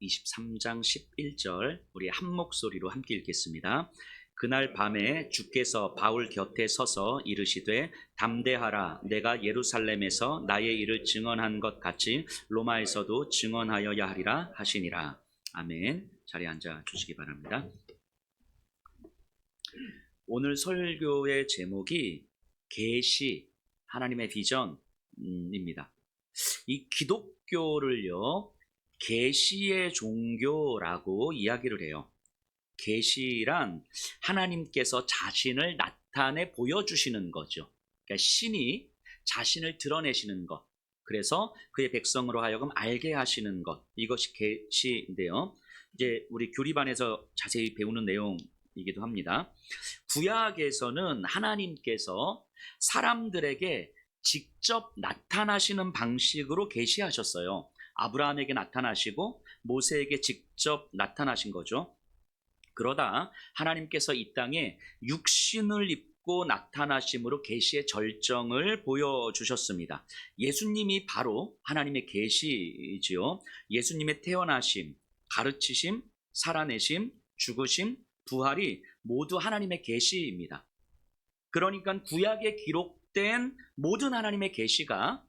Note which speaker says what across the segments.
Speaker 1: 23장 11절 우리 한 목소리로 함께 읽겠습니다. 그날 밤에 주께서 바울 곁에 서서 이르시되 담대하라, 내가 예루살렘에서 나의 일을 증언한 것 같이 로마에서도 증언하여야 하리라 하시니라. 아멘. 자리에 앉아 주시기 바랍니다. 오늘 설교의 제목이 계시, 하나님의 비전입니다. 이 기독교를요, 계시의 종교라고 이야기를 해요. 계시란 하나님께서 자신을 나타내 보여주시는 거죠. 그러니까 신이 자신을 드러내시는 것, 그래서 그의 백성으로 하여금 알게 하시는 것, 이것이 계시인데요. 이제 우리 교리반에서 자세히 배우는 내용이기도 합니다. 구약에서는 하나님께서 사람들에게 직접 나타나시는 방식으로 계시하셨어요. 아브라함에게 나타나시고 모세에게 직접 나타나신 거죠. 그러다 하나님께서 이 땅에 육신을 입고 나타나심으로 계시의 절정을 보여주셨습니다. 예수님이 바로 하나님의 계시지요. 예수님의 태어나심, 가르치심, 살아내심, 죽으심, 부활이 모두 하나님의 계시입니다. 그러니까 구약에 기록된 모든 하나님의 계시가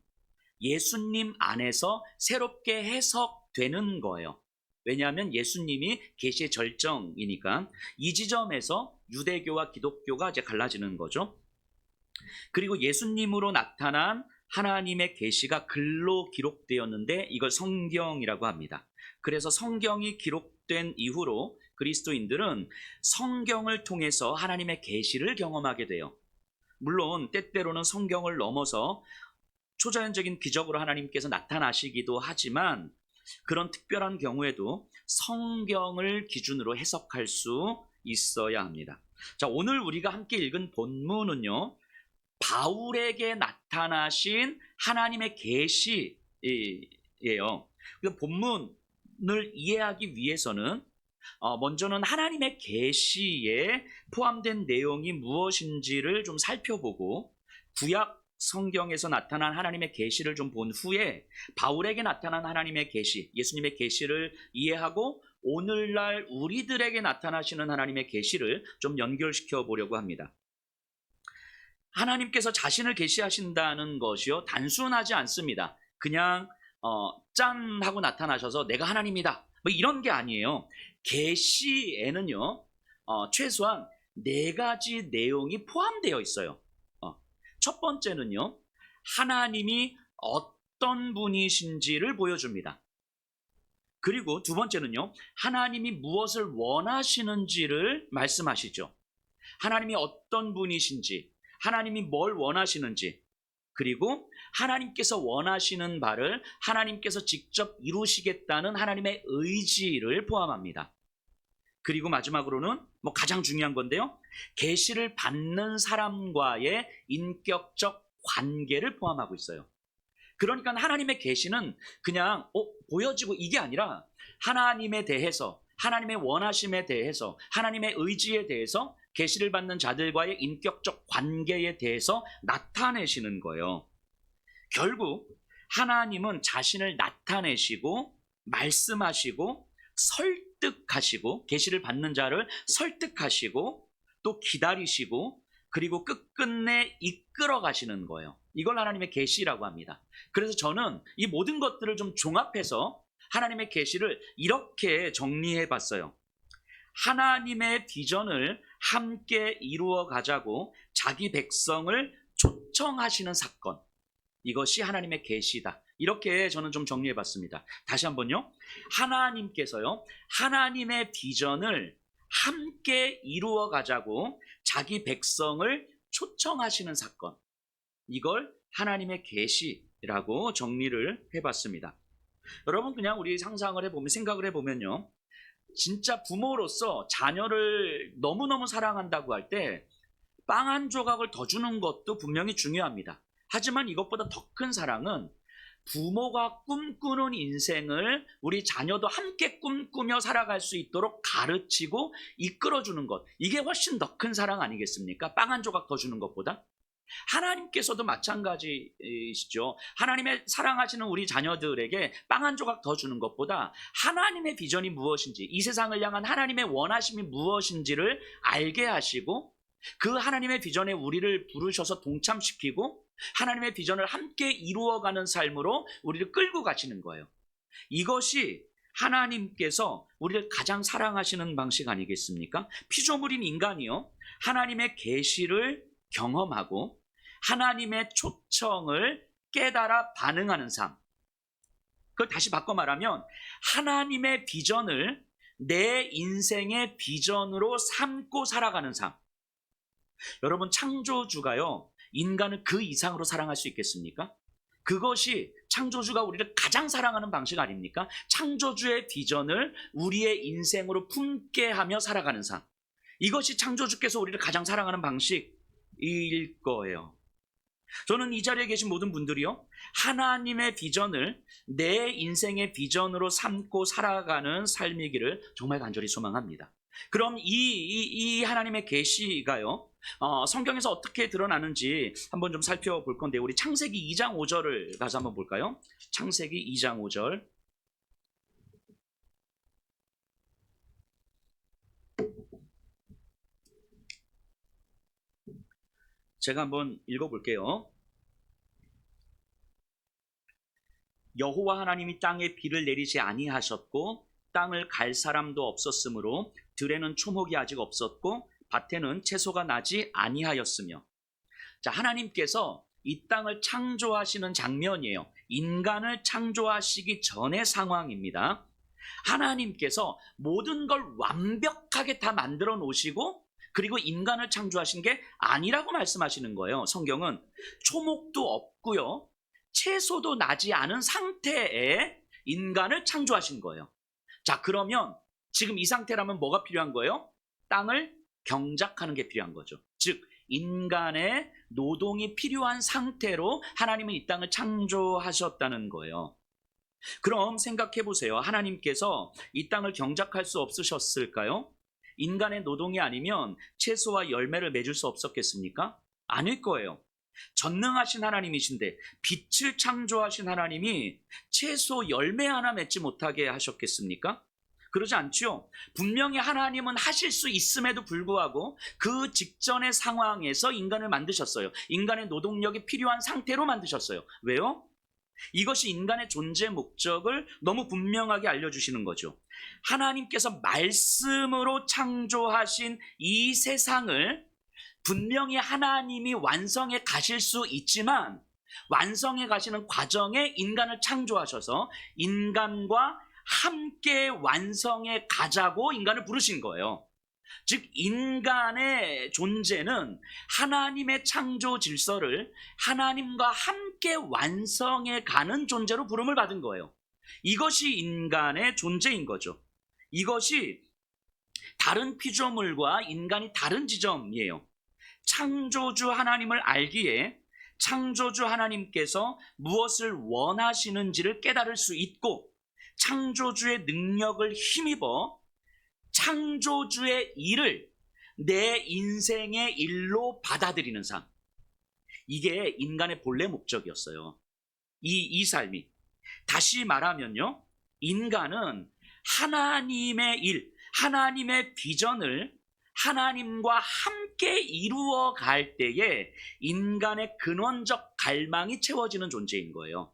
Speaker 1: 예수님 안에서 새롭게 해석되는 거예요. 왜냐하면 예수님이 계시의 절정이니까. 이 지점에서 유대교와 기독교가 이제 갈라지는 거죠. 그리고 예수님으로 나타난 하나님의 계시가 글로 기록되었는데 이걸 성경이라고 합니다. 그래서 성경이 기록된 이후로 그리스도인들은 성경을 통해서 하나님의 계시를 경험하게 돼요. 물론 때때로는 성경을 넘어서 초자연적인 기적으로 하나님께서 나타나시기도 하지만 그런 특별한 경우에도 성경을 기준으로 해석할 수 있어야 합니다. 자, 오늘 우리가 함께 읽은 본문은요, 바울에게 나타나신 하나님의 계시예요. 본문을 이해하기 위해서는 먼저는 하나님의 계시에 포함된 내용이 무엇인지를 좀 살펴보고 구약 성경에서 나타난 하나님의 계시를 좀 본 후에 바울에게 나타난 하나님의 계시, 예수님의 계시를 이해하고 오늘날 우리들에게 나타나시는 하나님의 계시를 좀 연결시켜 보려고 합니다. 하나님께서 자신을 계시하신다는 것이요, 단순하지 않습니다. 그냥 짠 하고 나타나셔서 내가 하나님이다 뭐 이런 게 아니에요. 계시에는요, 최소한 4가지 내용이 포함되어 있어요. 첫 번째는요, 하나님이 어떤 분이신지를 보여줍니다. 그리고 두 번째는요, 하나님이 무엇을 원하시는지를 말씀하시죠. 하나님이 어떤 분이신지, 하나님이 뭘 원하시는지, 그리고 하나님께서 원하시는 바를 하나님께서 직접 이루시겠다는 하나님의 의지를 포함합니다. 그리고 마지막으로는 가장 중요한 건데요, 계시를 받는 사람과의 인격적 관계를 포함하고 있어요. 그러니까 하나님의 계시는 그냥 보여지고 이게 아니라 하나님에 대해서, 하나님의 원하심에 대해서, 하나님의 의지에 대해서, 계시를 받는 자들과의 인격적 관계에 대해서 나타내시는 거예요. 결국 하나님은 자신을 나타내시고 말씀하시고 설득하시고, 계시를 받는 자를 설득하시고 또 기다리시고, 그리고 끝끝내 이끌어 가시는 거예요. 이걸 하나님의 계시라고 합니다. 그래서 저는 이 모든 것들을 좀 종합해서 하나님의 계시를 이렇게 정리해 봤어요. 하나님의 비전을 함께 이루어 가자고 자기 백성을 초청하시는 사건, 이것이 하나님의 계시다. 이렇게 저는 좀 정리해 봤습니다. 다시 한번요. 하나님께서요, 하나님의 비전을 함께 이루어 가자고 자기 백성을 초청하시는 사건, 이걸 하나님의 계시라고 정리를 해봤습니다. 여러분, 그냥 우리 상상을 해보면, 생각을 해보면요, 진짜 부모로서 자녀를 너무너무 사랑한다고 할 때 빵 한 조각을 더 주는 것도 분명히 중요합니다. 하지만 이것보다 더 큰 사랑은 부모가 꿈꾸는 인생을 우리 자녀도 함께 꿈꾸며 살아갈 수 있도록 가르치고 이끌어주는 것, 이게 훨씬 더 큰 사랑 아니겠습니까? 빵 한 조각 더 주는 것보다. 하나님께서도 마찬가지시죠. 하나님의 사랑하시는 우리 자녀들에게 빵 한 조각 더 주는 것보다 하나님의 비전이 무엇인지, 이 세상을 향한 하나님의 원하심이 무엇인지를 알게 하시고, 그 하나님의 비전에 우리를 부르셔서 동참시키고 하나님의 비전을 함께 이루어가는 삶으로 우리를 끌고 가시는 거예요. 이것이 하나님께서 우리를 가장 사랑하시는 방식 아니겠습니까? 피조물인 인간이요, 하나님의 계시를 경험하고 하나님의 초청을 깨달아 반응하는 삶. 그걸 다시 바꿔 말하면 하나님의 비전을 내 인생의 비전으로 삼고 살아가는 삶. 여러분, 창조주가요, 인간을 그 이상으로 사랑할 수 있겠습니까? 그것이 창조주가 우리를 가장 사랑하는 방식 아닙니까? 창조주의 비전을 우리의 인생으로 품게 하며 살아가는 삶. 이것이 창조주께서 우리를 가장 사랑하는 방식일 거예요. 저는 이 자리에 계신 모든 분들이요, 하나님의 비전을 내 인생의 비전으로 삼고 살아가는 삶이기를 정말 간절히 소망합니다. 그럼 이 하나님의 계시가요, 성경에서 어떻게 드러나는지 한번 좀 살펴볼 건데, 우리 창세기 2장 5절을 가서 한번 볼까요? 창세기 2장 5절. 제가 한번 읽어볼게요. 여호와 하나님이 땅에 비를 내리지 아니하셨고 땅을 갈 사람도 없었으므로 들에는 초목이 아직 없었고 밭에는 채소가 나지 아니하였으며. 자, 하나님께서 이 땅을 창조하시는 장면이에요. 인간을 창조하시기 전의 상황입니다. 하나님께서 모든 걸 완벽하게 다 만들어 놓으시고, 그리고 인간을 창조하신 게 아니라고 말씀하시는 거예요. 성경은 초목도 없고요, 채소도 나지 않은 상태에 인간을 창조하신 거예요. 자, 그러면 지금 이 상태라면 뭐가 필요한 거예요? 땅을 경작하는 게 필요한 거죠. 즉, 인간의 노동이 필요한 상태로 하나님은 이 땅을 창조하셨다는 거예요. 그럼 생각해 보세요. 하나님께서 이 땅을 경작할 수 없으셨을까요? 인간의 노동이 아니면 채소와 열매를 맺을 수 없었겠습니까? 아닐 거예요. 전능하신 하나님이신데 빛을 창조하신 하나님이 채소 열매 하나 맺지 못하게 하셨겠습니까? 그러지 않죠. 분명히 하나님은 하실 수 있음에도 불구하고 그 직전의 상황에서 인간을 만드셨어요. 인간의 노동력이 필요한 상태로 만드셨어요. 왜요? 이것이 인간의 존재 목적을 너무 분명하게 알려주시는 거죠. 하나님께서 말씀으로 창조하신 이 세상을 분명히 하나님이 완성해 가실 수 있지만, 완성해 가시는 과정에 인간을 창조하셔서 인간과 함께 완성해 가자고 인간을 부르신 거예요. 즉, 인간의 존재는 하나님의 창조 질서를 하나님과 함께 완성해 가는 존재로 부름을 받은 거예요. 이것이 인간의 존재인 거죠. 이것이 다른 피조물과 인간이 다른 지점이에요. 창조주 하나님을 알기에 창조주 하나님께서 무엇을 원하시는지를 깨달을 수 있고, 창조주의 능력을 힘입어 창조주의 일을 내 인생의 일로 받아들이는 삶. 이게 인간의 본래 목적이었어요. 이 삶이. 다시 말하면요, 인간은 하나님의 일, 하나님의 비전을 하나님과 함께 이루어 갈 때에 인간의 근원적 갈망이 채워지는 존재인 거예요.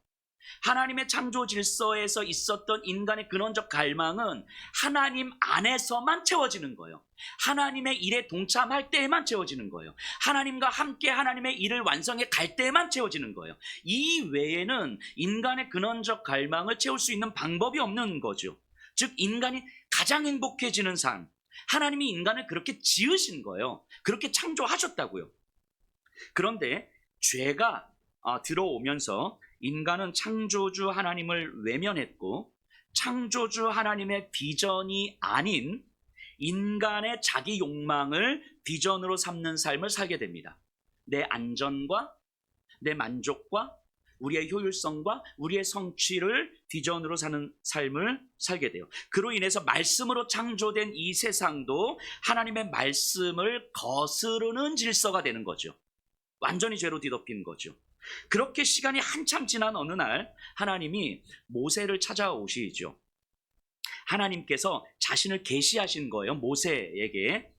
Speaker 1: 하나님의 창조 질서에서 있었던 인간의 근원적 갈망은 하나님 안에서만 채워지는 거예요. 하나님의 일에 동참할 때에만 채워지는 거예요. 하나님과 함께 하나님의 일을 완성해 갈 때에만 채워지는 거예요. 이 외에는 인간의 근원적 갈망을 채울 수 있는 방법이 없는 거죠. 즉, 인간이 가장 행복해지는 삶, 하나님이 인간을 그렇게 지으신 거예요. 그렇게 창조하셨다고요. 그런데 죄가 들어오면서 인간은 창조주 하나님을 외면했고, 창조주 하나님의 비전이 아닌 인간의 자기 욕망을 비전으로 삼는 삶을 살게 됩니다. 내 안전과 내 만족과 우리의 효율성과 우리의 성취를 비전으로 사는 삶을 살게 돼요. 그로 인해서 말씀으로 창조된 이 세상도 하나님의 말씀을 거스르는 질서가 되는 거죠. 완전히 죄로 뒤덮인 거죠. 그렇게 시간이 한참 지난 어느 날 하나님이 모세를 찾아오시죠. 하나님께서 자신을 계시하신 거예요. 모세에게.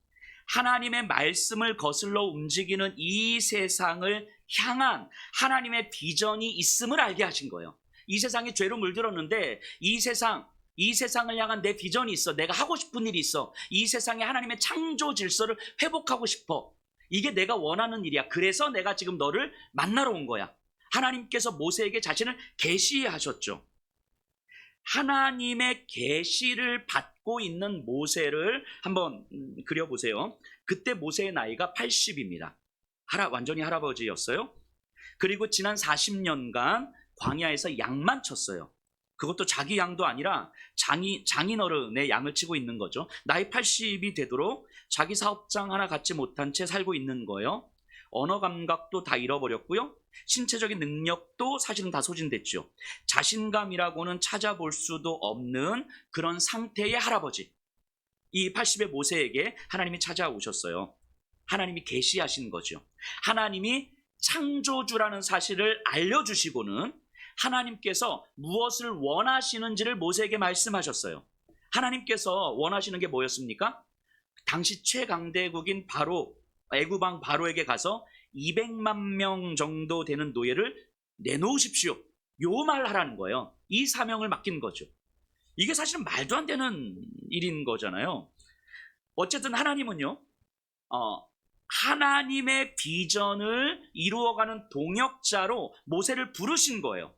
Speaker 1: 하나님의 말씀을 거슬러 움직이는 이 세상을 향한 하나님의 비전이 있음을 알게 하신 거예요. 이 세상이 죄로 물들었는데 이 세상을 향한 내 비전이 있어. 내가 하고 싶은 일이 있어. 이 세상에 하나님의 창조 질서를 회복하고 싶어. 이게 내가 원하는 일이야. 그래서 내가 지금 너를 만나러 온 거야. 하나님께서 모세에게 자신을 계시하셨죠. 하나님의 계시를 받고 있는 모세를 한번 그려보세요. 그때 모세의 나이가 80입니다. 완전히 할아버지였어요. 그리고 지난 40년간 광야에서 양만 쳤어요. 그것도 자기 양도 아니라 장인어른의 양을 치고 있는 거죠. 나이 80이 되도록 자기 사업장 하나 갖지 못한 채 살고 있는 거예요. 언어 감각도 다 잃어버렸고요. 신체적인 능력도 사실은 다 소진됐죠. 자신감이라고는 찾아볼 수도 없는 그런 상태의 할아버지. 이 80의 모세에게 하나님이 찾아오셨어요. 하나님이 계시하신 거죠. 하나님이 창조주라는 사실을 알려주시고는 하나님께서 무엇을 원하시는지를 모세에게 말씀하셨어요. 하나님께서 원하시는 게 뭐였습니까? 당시 최강대국인 애굽 왕 바로에게 가서 200만 명 정도 되는 노예를 내놓으십시오. 요 말 하라는 거예요. 이 사명을 맡긴 거죠. 이게 사실은 말도 안 되는 일인 거잖아요. 어쨌든 하나님은요, 하나님의 비전을 이루어가는 동역자로 모세를 부르신 거예요.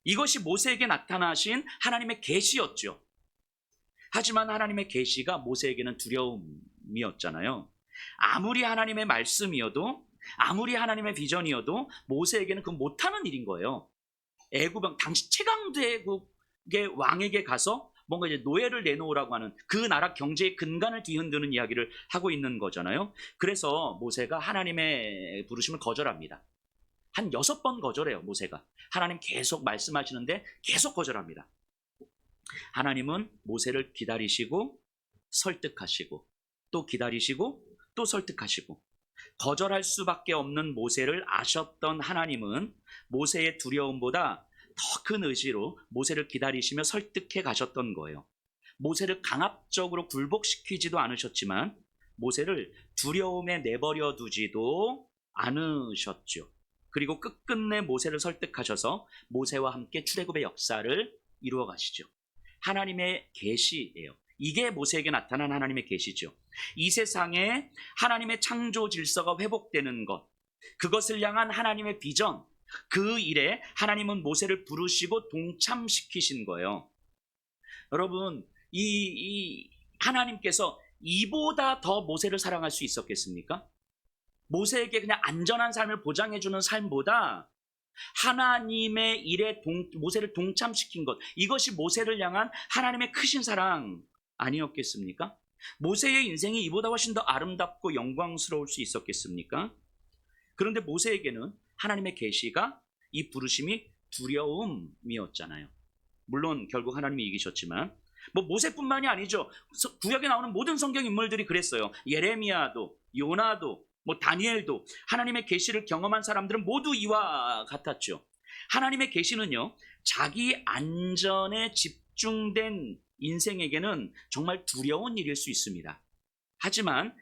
Speaker 1: 이것이 모세에게 나타나신 하나님의 계시였죠. 하지만 하나님의 계시가 모세에게는 두려움이었잖아요. 아무리 하나님의 말씀이어도, 아무리 하나님의 비전이어도 모세에게는 그건 못하는 일인 거예요. 애굽 당시 최강대국의 왕에게 가서 뭔가 이제 노예를 내놓으라고 하는 그 나라 경제의 근간을 뒤흔드는 이야기를 하고 있는 거잖아요. 그래서 모세가 하나님의 부르심을 거절합니다. 한 6번 거절해요, 모세가. 하나님 계속 말씀하시는데 계속 거절합니다. 하나님은 모세를 기다리시고 설득하시고 또 기다리시고 또 설득하시고, 거절할 수밖에 없는 모세를 아셨던 하나님은 모세의 두려움보다 더 큰 의지로 모세를 기다리시며 설득해 가셨던 거예요. 모세를 강압적으로 굴복시키지도 않으셨지만 모세를 두려움에 내버려 두지도 않으셨죠. 그리고 끝끝내 모세를 설득하셔서 모세와 함께 출애굽의 역사를 이루어 가시죠. 하나님의 계시예요. 이게 모세에게 나타난 하나님의 계시죠. 이 세상에 하나님의 창조 질서가 회복되는 것, 그것을 향한 하나님의 비전, 그 일에 하나님은 모세를 부르시고 동참시키신 거예요. 여러분, 이 하나님께서 이보다 더 모세를 사랑할 수 있었겠습니까? 모세에게 그냥 안전한 삶을 보장해주는 삶보다 하나님의 일에 모세를 동참시킨 것, 이것이 모세를 향한 하나님의 크신 사랑 아니었겠습니까? 모세의 인생이 이보다 훨씬 더 아름답고 영광스러울 수 있었겠습니까? 그런데 모세에게는 하나님의 계시가, 이 부르심이 두려움이었잖아요. 물론 결국 하나님이 이기셨지만 모세뿐만이 아니죠. 구약에 나오는 모든 성경 인물들이 그랬어요. 예레미야도, 요나도, 다니엘도 하나님의 계시를 경험한 사람들은 모두 이와 같았죠. 하나님의 계시는요, 자기 안전에 집중된 인생에게는 정말 두려운 일일 수 있습니다. 하지만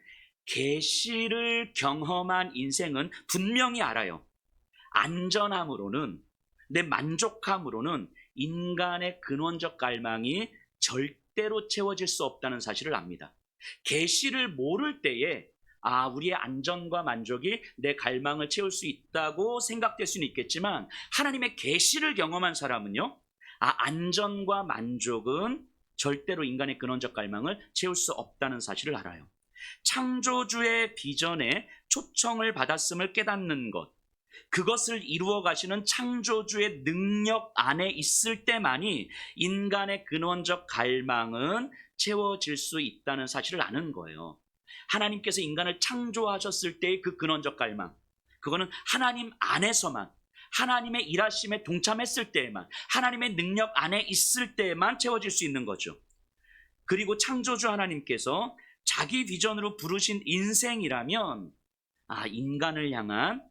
Speaker 1: 계시를 경험한 인생은 분명히 알아요. 안전함으로는, 내 만족함으로는 인간의 근원적 갈망이 절대로 채워질 수 없다는 사실을 압니다. 계시를 모를 때에 우리의 안전과 만족이 내 갈망을 채울 수 있다고 생각될 수는 있겠지만, 하나님의 계시를 경험한 사람은요, 안전과 만족은 절대로 인간의 근원적 갈망을 채울 수 없다는 사실을 알아요. 창조주의 비전에 초청을 받았음을 깨닫는 것, 그것을 이루어 가시는 창조주의 능력 안에 있을 때만이 인간의 근원적 갈망은 채워질 수 있다는 사실을 아는 거예요. 하나님께서 인간을 창조하셨을 때의 그 근원적 갈망, 그거는 하나님 안에서만, 하나님의 일하심에 동참했을 때에만, 하나님의 능력 안에 있을 때에만 채워질 수 있는 거죠. 그리고 창조주 하나님께서 자기 비전으로 부르신 인생이라면 인간을 향한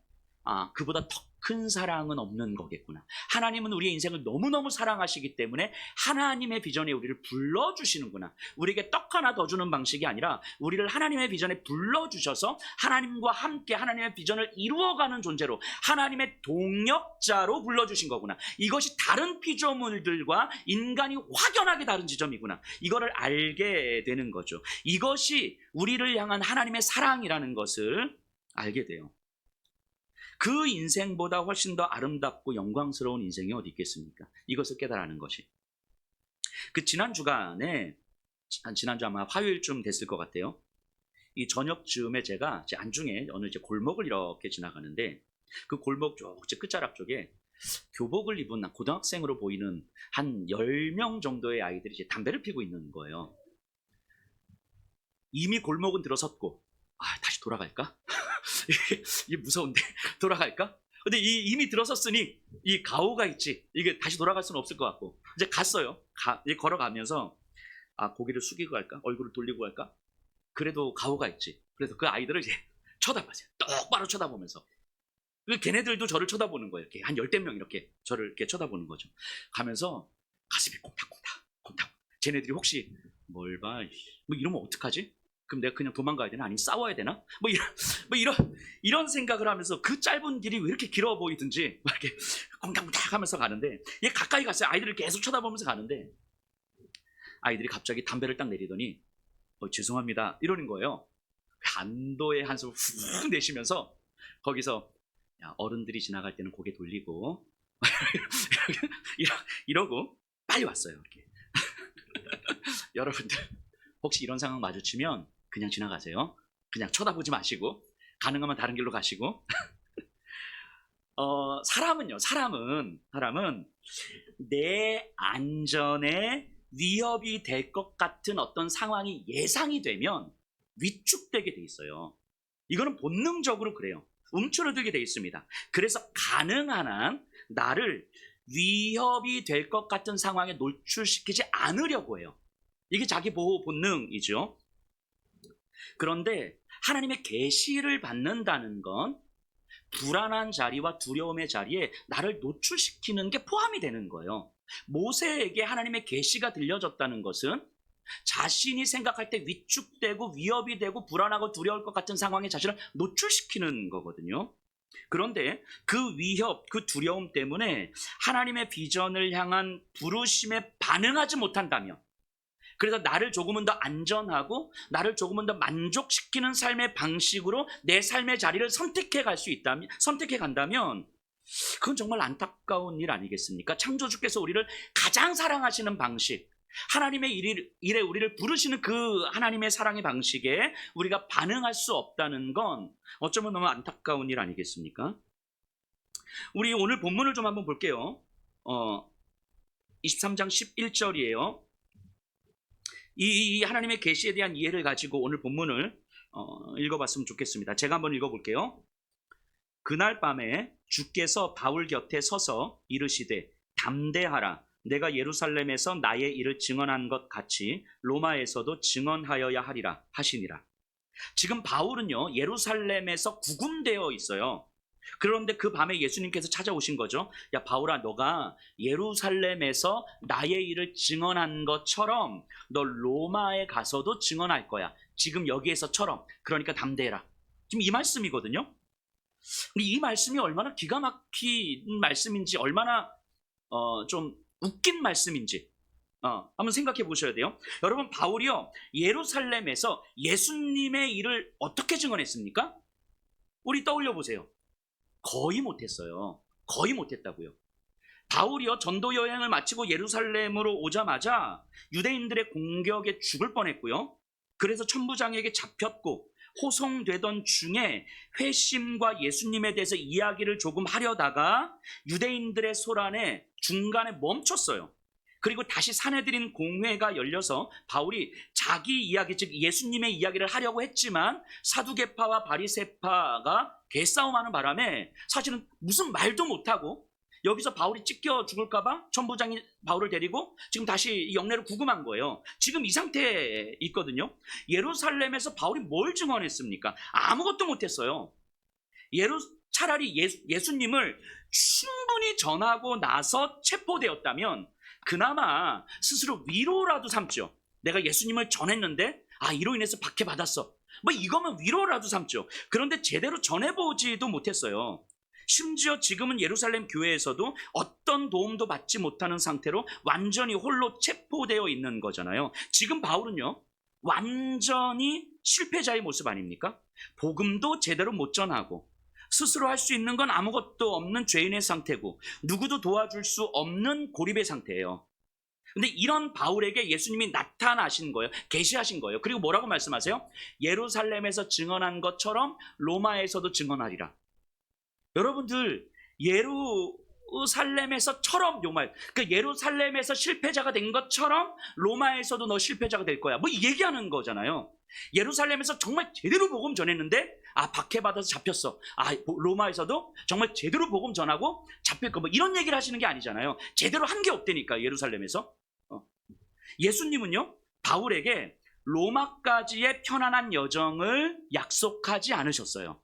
Speaker 1: 그보다 더 큰 사랑은 없는 거겠구나. 하나님은 우리의 인생을 너무너무 사랑하시기 때문에 하나님의 비전에 우리를 불러주시는구나. 우리에게 떡 하나 더 주는 방식이 아니라 우리를 하나님의 비전에 불러주셔서 하나님과 함께 하나님의 비전을 이루어가는 존재로, 하나님의 동역자로 불러주신 거구나. 이것이 다른 피조물들과 인간이 확연하게 다른 지점이구나. 이거를 알게 되는 거죠. 이것이 우리를 향한 하나님의 사랑이라는 것을 알게 돼요. 그 인생보다 훨씬 더 아름답고 영광스러운 인생이 어디 있겠습니까? 이것을 깨달아는 것이. 지난 주간에, 지난주 아마 화요일쯤 됐을 것 같아요. 이 저녁쯤에 제가 제 안중에 어느 골목을 이렇게 지나가는데, 그 골목 쪽 끝자락 쪽에 교복을 입은 고등학생으로 보이는 한 10명 정도의 아이들이 이제 담배를 피고 있는 거예요. 이미 골목은 들어섰고, 다시 돌아갈까? 이게 무서운데 돌아갈까? 근데 이미 들어섰으니 이 가오가 있지. 이게 다시 돌아갈 수는 없을 것 같고 이제 갔어요. 이제 걸어가면서 고개를 숙이고 갈까? 얼굴을 돌리고 갈까? 그래도 가오가 있지. 그래서 그 아이들을 이제 쳐다봤어요. 똑바로 쳐다보면서. 걔네들도 저를 쳐다보는 거예요. 이렇게 한 10대 명 이렇게 저를 이렇게 쳐다보는 거죠. 가면서 가슴이 콩닥콩닥. 쟤네들이 혹시 뭘 봐? 뭐 이러면 어떡하지? 그럼 내가 그냥 도망가야 되나? 아니면 싸워야 되나? 이런 생각을 하면서 그 짧은 길이 왜 이렇게 길어 보이든지 막 이렇게 콩닥콩닥 하면서 가는데, 얘 가까이 갔어요. 아이들을 계속 쳐다보면서 가는데 아이들이 갑자기 담배를 딱 내리더니 죄송합니다 이러는 거예요. 안도의 한숨을 훅 내쉬면서 거기서 어른들이 지나갈 때는 고개 돌리고 이러고 빨리 왔어요. 이렇게. 여러분들 혹시 이런 상황 마주치면 그냥 지나가세요. 그냥 쳐다보지 마시고 가능하면 다른 길로 가시고. 사람은 내 안전에 위협이 될 것 같은 어떤 상황이 예상이 되면 위축되게 돼 있어요. 이거는 본능적으로 그래요. 움츠러들게 돼 있습니다. 그래서 가능한 한 나를 위협이 될 것 같은 상황에 노출시키지 않으려고 해요. 이게 자기 보호 본능이죠. 그런데 하나님의 계시를 받는다는 건 불안한 자리와 두려움의 자리에 나를 노출시키는 게 포함이 되는 거예요. 모세에게 하나님의 계시가 들려졌다는 것은 자신이 생각할 때 위축되고 위협이 되고 불안하고 두려울 것 같은 상황에 자신을 노출시키는 거거든요. 그런데 그 위협, 그 두려움 때문에 하나님의 비전을 향한 부르심에 반응하지 못한다면, 그래서 나를 조금은 더 안전하고 나를 조금은 더 만족시키는 삶의 방식으로 내 삶의 자리를 선택해 간다면 그건 정말 안타까운 일 아니겠습니까? 창조주께서 우리를 가장 사랑하시는 방식, 하나님의 일에 우리를 부르시는 그 하나님의 사랑의 방식에 우리가 반응할 수 없다는 건 어쩌면 너무 안타까운 일 아니겠습니까? 우리 오늘 본문을 좀 한번 볼게요. 23장 11절이에요. 이 하나님의 계시에 대한 이해를 가지고 오늘 본문을 읽어봤으면 좋겠습니다. 제가 한번 읽어볼게요. 그날 밤에 주께서 바울 곁에 서서 이르시되 담대하라. 내가 예루살렘에서 나의 일을 증언한 것 같이 로마에서도 증언하여야 하리라 하시니라. 지금 바울은요, 예루살렘에서 구금되어 있어요. 그런데 그 밤에 예수님께서 찾아오신 거죠. 야, 바울아, 너가 예루살렘에서 나의 일을 증언한 것처럼 너 로마에 가서도 증언할 거야. 지금 여기에서처럼. 그러니까 담대해라. 지금 이 말씀이거든요. 이 말씀이 얼마나 기가 막힌 말씀인지, 얼마나 좀 웃긴 말씀인지 한번 생각해 보셔야 돼요. 여러분, 바울이요, 예루살렘에서 예수님의 일을 어떻게 증언했습니까? 우리 떠올려 보세요. 거의 못했어요. 거의 못했다고요. 바울이요, 전도 여행을 마치고 예루살렘으로 오자마자 유대인들의 공격에 죽을 뻔했고요. 그래서 천부장에게 잡혔고 호송되던 중에 회심과 예수님에 대해서 이야기를 조금 하려다가 유대인들의 소란에 중간에 멈췄어요. 그리고 다시 사내들인 공회가 열려서 바울이 자기 이야기, 즉 예수님의 이야기를 하려고 했지만 사두개파와 바리새파가 개싸움하는 바람에 사실은 무슨 말도 못하고 여기서 바울이 찢겨 죽을까 봐 천부장이 바울을 데리고 지금 다시 영내로 구금한 거예요. 지금 이 상태에 있거든요. 예루살렘에서 바울이 뭘 증언했습니까? 아무것도 못했어요. 차라리 예수님을 충분히 전하고 나서 체포되었다면 그나마 스스로 위로라도 삼죠. 내가 예수님을 전했는데 이로 인해서 박해받았어. 뭐 이거면 위로라도 삼죠. 그런데 제대로 전해보지도 못했어요. 심지어 지금은 예루살렘 교회에서도 어떤 도움도 받지 못하는 상태로 완전히 홀로 체포되어 있는 거잖아요. 지금 바울은요, 완전히 실패자의 모습 아닙니까? 복음도 제대로 못 전하고 스스로 할 수 있는 건 아무것도 없는 죄인의 상태고 누구도 도와줄 수 없는 고립의 상태예요. 근데 이런 바울에게 예수님이 나타나신 거예요. 계시하신 거예요. 그리고 뭐라고 말씀하세요? 예루살렘에서 증언한 것처럼 로마에서도 증언하리라. 여러분들, 예루살렘에서처럼 예루살렘에서 실패자가 된 것처럼 로마에서도 너 실패자가 될 거야. 뭐 얘기하는 거잖아요. 예루살렘에서 정말 제대로 복음 전했는데 박해받아서 잡혔어. 로마에서도 정말 제대로 복음 전하고 잡힐 거, 뭐 이런 얘기를 하시는 게 아니잖아요. 제대로 한 게 없다니까, 예루살렘에서. 예수님은요, 바울에게 로마까지의 편안한 여정을 약속하지 않으셨어요.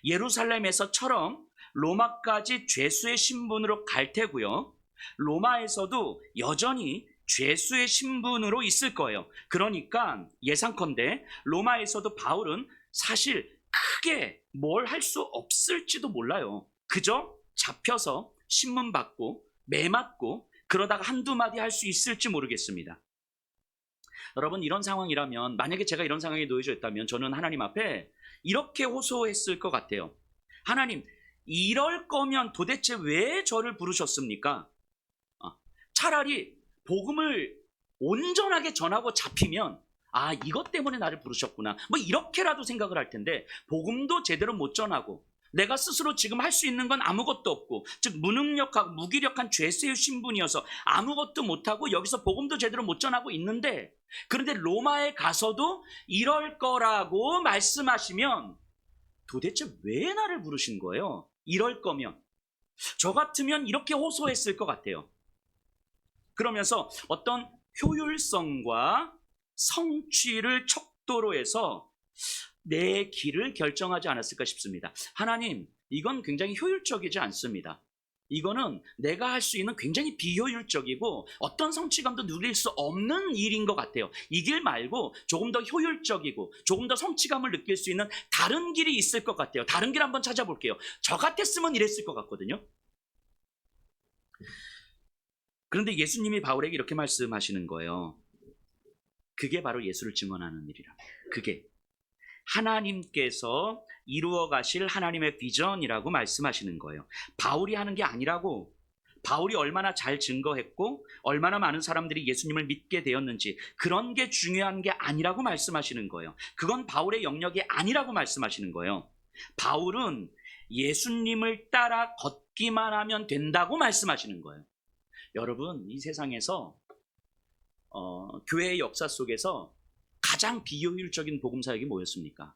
Speaker 1: 예루살렘에서처럼 로마까지 죄수의 신분으로 갈 테고요, 로마에서도 여전히 죄수의 신분으로 있을 거예요. 그러니까 예상컨대 로마에서도 바울은 사실 크게 뭘 할 수 없을지도 몰라요. 그저 잡혀서 신문받고 매맞고 그러다가 한두 마디 할 수 있을지 모르겠습니다. 여러분, 이런 상황이라면, 만약에 제가 이런 상황에 놓여져 있다면 저는 하나님 앞에 이렇게 호소했을 것 같아요. 하나님, 이럴 거면 도대체 왜 저를 부르셨습니까? 차라리 복음을 온전하게 전하고 잡히면 이것 때문에 나를 부르셨구나, 뭐 이렇게라도 생각을 할 텐데, 복음도 제대로 못 전하고 내가 스스로 지금 할 수 있는 건 아무것도 없고, 즉 무능력하고 무기력한 죄수의 신분이어서 아무것도 못하고 여기서 복음도 제대로 못 전하고 있는데, 그런데 로마에 가서도 이럴 거라고 말씀하시면 도대체 왜 나를 부르신 거예요? 이럴 거면. 저 같으면 이렇게 호소했을 것 같아요. 그러면서 어떤 효율성과 성취를 척도로 해서 내 길을 결정하지 않았을까 싶습니다. 하나님, 이건 굉장히 효율적이지 않습니다. 이거는 내가 할 수 있는 굉장히 비효율적이고 어떤 성취감도 누릴 수 없는 일인 것 같아요. 이 길 말고 조금 더 효율적이고 조금 더 성취감을 느낄 수 있는 다른 길이 있을 것 같아요. 다른 길 한번 찾아볼게요. 저 같았으면 이랬을 것 같거든요. 그런데 예수님이 바울에게 이렇게 말씀하시는 거예요. 그게 바로 예수를 증언하는 일이라. 그게 하나님께서 이루어 가실 하나님의 비전이라고 말씀하시는 거예요. 바울이 하는 게 아니라고. 바울이 얼마나 잘 증거했고 얼마나 많은 사람들이 예수님을 믿게 되었는지, 그런 게 중요한 게 아니라고 말씀하시는 거예요. 그건 바울의 영역이 아니라고 말씀하시는 거예요. 바울은 예수님을 따라 걷기만 하면 된다고 말씀하시는 거예요. 여러분, 이 세상에서 교회의 역사 속에서 가장 비효율적인 복음 사역이 뭐였습니까?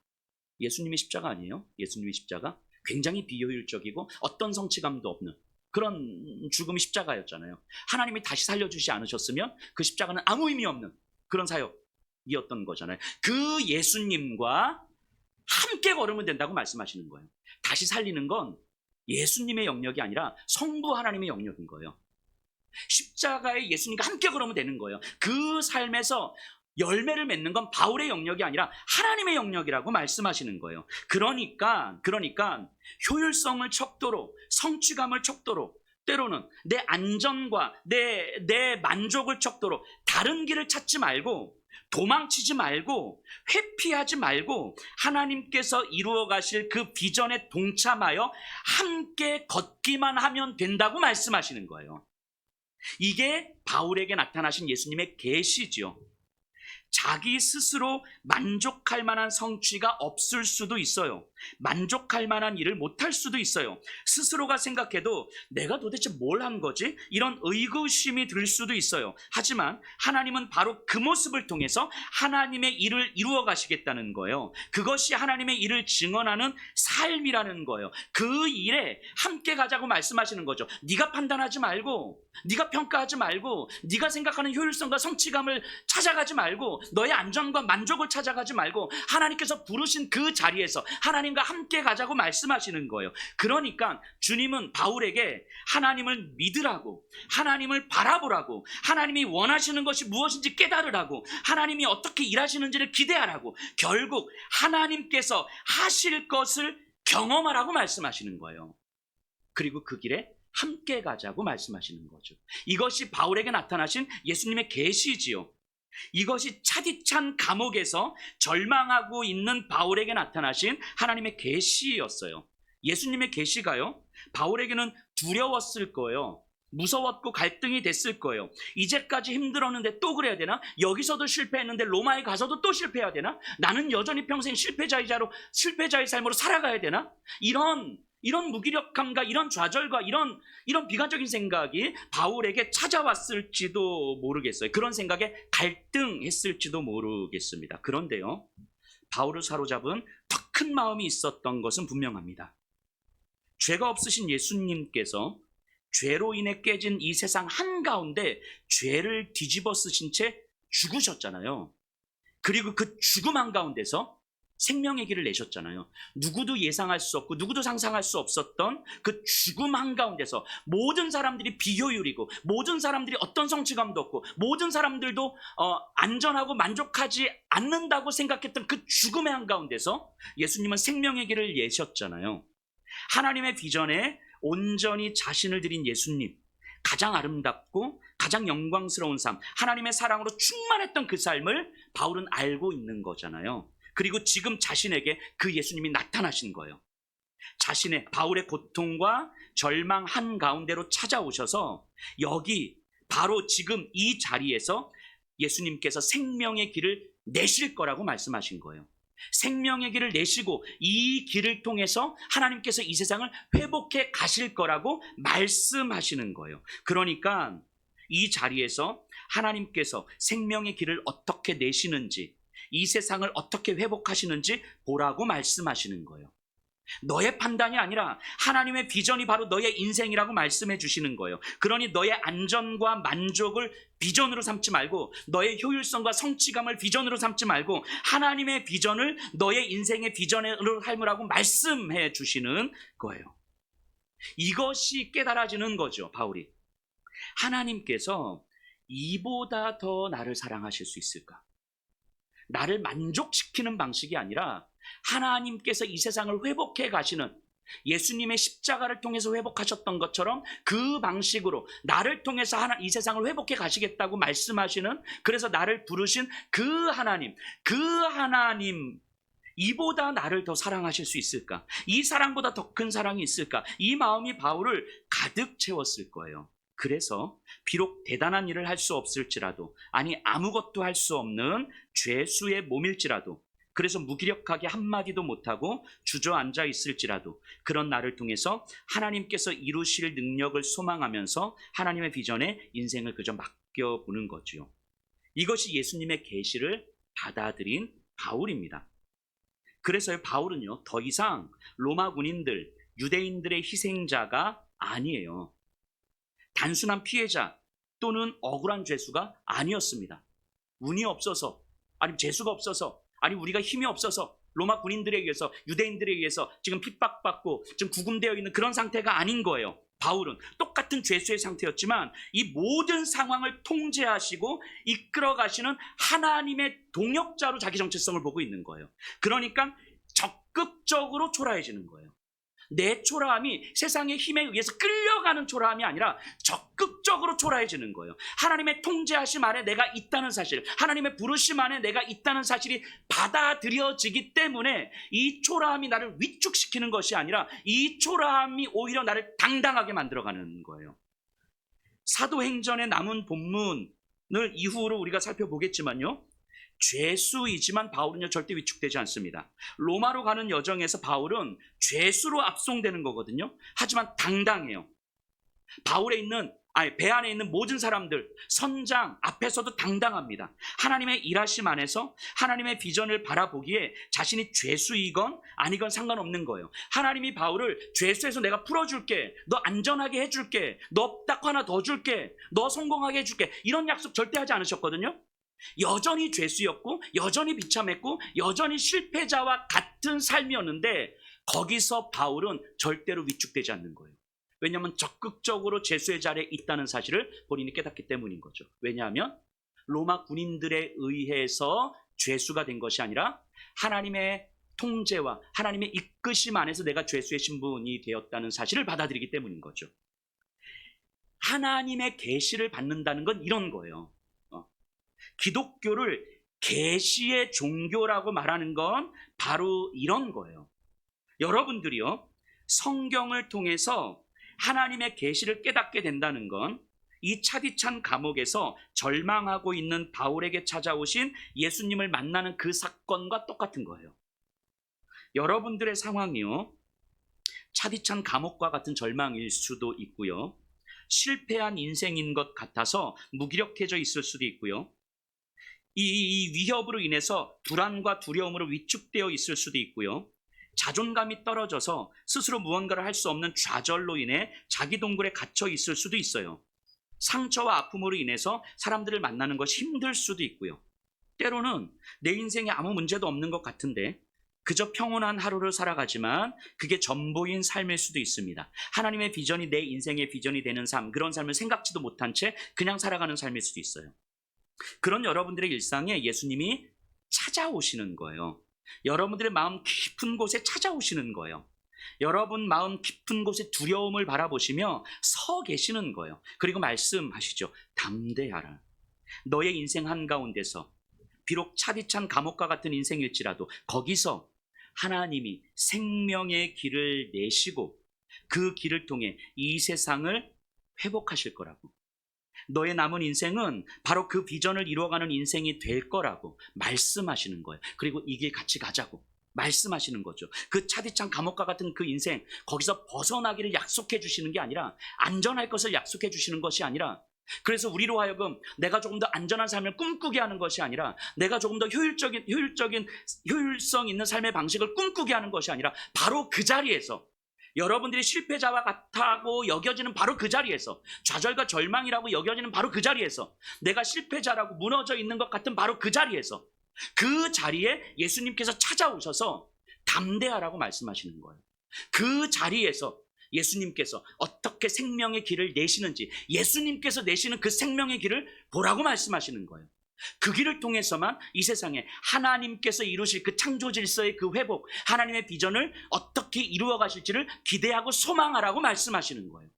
Speaker 1: 예수님의 십자가 아니에요? 예수님의 십자가 굉장히 비효율적이고 어떤 성취감도 없는 그런 죽음의 십자가였잖아요. 하나님이 다시 살려주지 않으셨으면 그 십자가는 아무 의미 없는 그런 사역이었던 거잖아요. 그 예수님과 함께 걸으면 된다고 말씀하시는 거예요. 다시 살리는 건 예수님의 영역이 아니라 성부 하나님의 영역인 거예요. 십자가에 예수님과 함께 걸으면 되는 거예요. 그 삶에서 열매를 맺는 건 바울의 영역이 아니라 하나님의 영역이라고 말씀하시는 거예요. 그러니까 효율성을 척도로, 성취감을 척도로, 때로는 내 안전과 내 만족을 척도로 다른 길을 찾지 말고, 도망치지 말고, 회피하지 말고 하나님께서 이루어 가실 그 비전에 동참하여 함께 걷기만 하면 된다고 말씀하시는 거예요. 이게 바울에게 나타나신 예수님의 계시지요. 자기 스스로 만족할 만한 성취가 없을 수도 있어요. 만족할 만한 일을 못할 수도 있어요. 스스로가 생각해도 내가 도대체 뭘 한 거지? 이런 의구심이 들 수도 있어요. 하지만 하나님은 바로 그 모습을 통해서 하나님의 일을 이루어 가시겠다는 거예요. 그것이 하나님의 일을 증언하는 삶이라는 거예요. 그 일에 함께 가자고 말씀하시는 거죠. 네가 판단하지 말고, 네가 평가하지 말고, 네가 생각하는 효율성과 성취감을 찾아가지 말고, 너의 안전과 만족을 찾아가지 말고, 하나님께서 부르신 그 자리에서, 하나님 하나님과 함께 가자고 말씀하시는 거예요. 그러니까 주님은 바울에게 하나님을 믿으라고, 하나님을 바라보라고, 하나님이 원하시는 것이 무엇인지 깨달으라고, 하나님이 어떻게 일하시는지를 기대하라고, 결국 하나님께서 하실 것을 경험하라고 말씀하시는 거예요. 그리고 그 길에 함께 가자고 말씀하시는 거죠. 이것이 바울에게 나타나신 예수님의 계시지요. 이것이 차디찬 감옥에서 절망하고 있는 바울에게 나타나신 하나님의 계시였어요. 예수님의 계시가요, 바울에게는 두려웠을 거예요. 무서웠고 갈등이 됐을 거예요. 이제까지 힘들었는데 또 그래야 되나? 여기서도 실패했는데 로마에 가서도 또 실패해야 되나? 나는 여전히 평생 실패자의 삶으로 살아가야 되나? 이런 무기력함과 이런 좌절과 이런 비관적인 생각이 바울에게 찾아왔을지도 모르겠어요. 그런 생각에 갈등했을지도 모르겠습니다. 그런데요, 바울을 사로잡은 더 큰 마음이 있었던 것은 분명합니다. 죄가 없으신 예수님께서 죄로 인해 깨진 이 세상 한가운데 죄를 뒤집어 쓰신 채 죽으셨잖아요. 그리고 그 죽음 한가운데서 생명의 길을 내셨잖아요. 누구도 예상할 수 없고 누구도 상상할 수 없었던 그 죽음 한가운데서 모든 사람들이 비효율이고, 모든 사람들이 어떤 성취감도 없고, 모든 사람들도 안전하고 만족하지 않는다고 생각했던 그 죽음의 한가운데서 예수님은 생명의 길을 내셨잖아요. 하나님의 비전에 온전히 자신을 드린 예수님, 가장 아름답고 가장 영광스러운 삶, 하나님의 사랑으로 충만했던 그 삶을 바울은 알고 있는 거잖아요. 그리고 지금 자신에게 그 예수님이 나타나신 거예요. 자신의 바울의 고통과 절망 한가운데로 찾아오셔서 여기 바로 지금 이 자리에서 예수님께서 생명의 길을 내실 거라고 말씀하신 거예요. 생명의 길을 내시고 이 길을 통해서 하나님께서 이 세상을 회복해 가실 거라고 말씀하시는 거예요. 그러니까 이 자리에서 하나님께서 생명의 길을 어떻게 내시는지, 이 세상을 어떻게 회복하시는지 보라고 말씀하시는 거예요. 너의 판단이 아니라 하나님의 비전이 바로 너의 인생이라고 말씀해 주시는 거예요. 그러니 너의 안전과 만족을 비전으로 삼지 말고, 너의 효율성과 성취감을 비전으로 삼지 말고, 하나님의 비전을 너의 인생의 비전으로 삶으라고 말씀해 주시는 거예요. 이것이 깨달아지는 거죠. 바울이, 하나님께서 이보다 더 나를 사랑하실 수 있을까? 나를 만족시키는 방식이 아니라 하나님께서 이 세상을 회복해 가시는, 예수님의 십자가를 통해서 회복하셨던 것처럼 그 방식으로 나를 통해서 이 세상을 회복해 가시겠다고 말씀하시는, 그래서 나를 부르신 그 하나님, 이보다 나를 더 사랑하실 수 있을까? 이 사랑보다 더 큰 사랑이 있을까? 이 마음이 바울을 가득 채웠을 거예요. 그래서 비록 대단한 일을 할 수 없을지라도, 아니 아무것도 할 수 없는 죄수의 몸일지라도, 그래서 무기력하게 한마디도 못하고 주저앉아 있을지라도, 그런 나를 통해서 하나님께서 이루실 능력을 소망하면서 하나님의 비전에 인생을 그저 맡겨보는 거죠. 이것이 예수님의 계시를 받아들인 바울입니다. 그래서 바울은요, 더 이상 로마 군인들, 유대인들의 희생자가 아니에요. 단순한 피해자 또는 억울한 죄수가 아니었습니다. 운이 없어서, 아니면 재수가 없어서, 아니면 우리가 힘이 없어서 로마 군인들에 의해서, 유대인들에 의해서 지금 핍박받고 지금 구금되어 있는 그런 상태가 아닌 거예요. 바울은 똑같은 죄수의 상태였지만 이 모든 상황을 통제하시고 이끌어가시는 하나님의 동역자로 자기 정체성을 보고 있는 거예요. 그러니까 적극적으로 초라해지는 거예요. 내 초라함이 세상의 힘에 의해서 끌려가는 초라함이 아니라 적극적으로 초라해지는 거예요. 하나님의 통제하심 안에 내가 있다는 사실, 하나님의 부르심 안에 내가 있다는 사실이 받아들여지기 때문에 이 초라함이 나를 위축시키는 것이 아니라 이 초라함이 오히려 나를 당당하게 만들어가는 거예요. 사도행전의 남은 본문을 이후로 우리가 살펴보겠지만요, 죄수이지만 바울은요 절대 위축되지 않습니다. 로마로 가는 여정에서 바울은 죄수로 압송되는 거거든요. 하지만 당당해요. 배 안에 있는 모든 사람들, 선장 앞에서도 당당합니다. 하나님의 일하심 안에서 하나님의 비전을 바라보기에 자신이 죄수이건 아니건 상관없는 거예요. 하나님이 바울을 죄수에서 내가 풀어줄게, 너 안전하게 해줄게, 너 딱 하나 더 줄게, 너 성공하게 해줄게, 이런 약속 절대 하지 않으셨거든요. 여전히 죄수였고 여전히 비참했고 여전히 실패자와 같은 삶이었는데 거기서 바울은 절대로 위축되지 않는 거예요. 왜냐하면 적극적으로 죄수의 자리에 있다는 사실을 본인이 깨닫기 때문인 거죠. 왜냐하면 로마 군인들에 의해서 죄수가 된 것이 아니라 하나님의 통제와 하나님의 이끄심 안에서 내가 죄수의 신분이 되었다는 사실을 받아들이기 때문인 거죠. 하나님의 계시를 받는다는 건 이런 거예요. 기독교를 계시의 종교라고 말하는 건 바로 이런 거예요. 여러분들이요, 성경을 통해서 하나님의 계시를 깨닫게 된다는 건 이 차디찬 감옥에서 절망하고 있는 바울에게 찾아오신 예수님을 만나는 그 사건과 똑같은 거예요. 여러분들의 상황이요, 차디찬 감옥과 같은 절망일 수도 있고요, 실패한 인생인 것 같아서 무기력해져 있을 수도 있고요, 이 위협으로 인해서 불안과 두려움으로 위축되어 있을 수도 있고요, 자존감이 떨어져서 스스로 무언가를 할 수 없는 좌절로 인해 자기 동굴에 갇혀 있을 수도 있어요. 상처와 아픔으로 인해서 사람들을 만나는 것이 힘들 수도 있고요. 때로는 내 인생에 아무 문제도 없는 것 같은데 그저 평온한 하루를 살아가지만 그게 전부인 삶일 수도 있습니다. 하나님의 비전이 내 인생의 비전이 되는 삶, 그런 삶을 생각지도 못한 채 그냥 살아가는 삶일 수도 있어요. 그런 여러분들의 일상에 예수님이 찾아오시는 거예요. 여러분들의 마음 깊은 곳에 찾아오시는 거예요. 여러분 마음 깊은 곳에 두려움을 바라보시며 서 계시는 거예요. 그리고 말씀하시죠. 담대하라. 너의 인생 한가운데서 비록 차디찬 감옥과 같은 인생일지라도 거기서 하나님이 생명의 길을 내시고 그 길을 통해 이 세상을 회복하실 거라고. 너의 남은 인생은 바로 그 비전을 이루어가는 인생이 될 거라고 말씀하시는 거예요. 그리고 이 길 같이 가자고 말씀하시는 거죠. 그 차디찬 감옥과 같은 그 인생, 거기서 벗어나기를 약속해 주시는 게 아니라, 안전할 것을 약속해 주시는 것이 아니라, 그래서 우리로 하여금 내가 조금 더 안전한 삶을 꿈꾸게 하는 것이 아니라, 내가 조금 더 효율성 있는 삶의 방식을 꿈꾸게 하는 것이 아니라, 바로 그 자리에서, 여러분들이 실패자와 같다고 여겨지는 바로 그 자리에서, 좌절과 절망이라고 여겨지는 바로 그 자리에서, 내가 실패자라고 무너져 있는 것 같은 바로 그 자리에서, 그 자리에 예수님께서 찾아오셔서 담대하라고 말씀하시는 거예요. 그 자리에서 예수님께서 어떻게 생명의 길을 내시는지, 예수님께서 내시는 그 생명의 길을 보라고 말씀하시는 거예요. 그 길을 통해서만 이 세상에 하나님께서 이루실 그 창조 질서의 그 회복, 하나님의 비전을 어떻게 이루어 가실지를 기대하고 소망하라고 말씀하시는 거예요.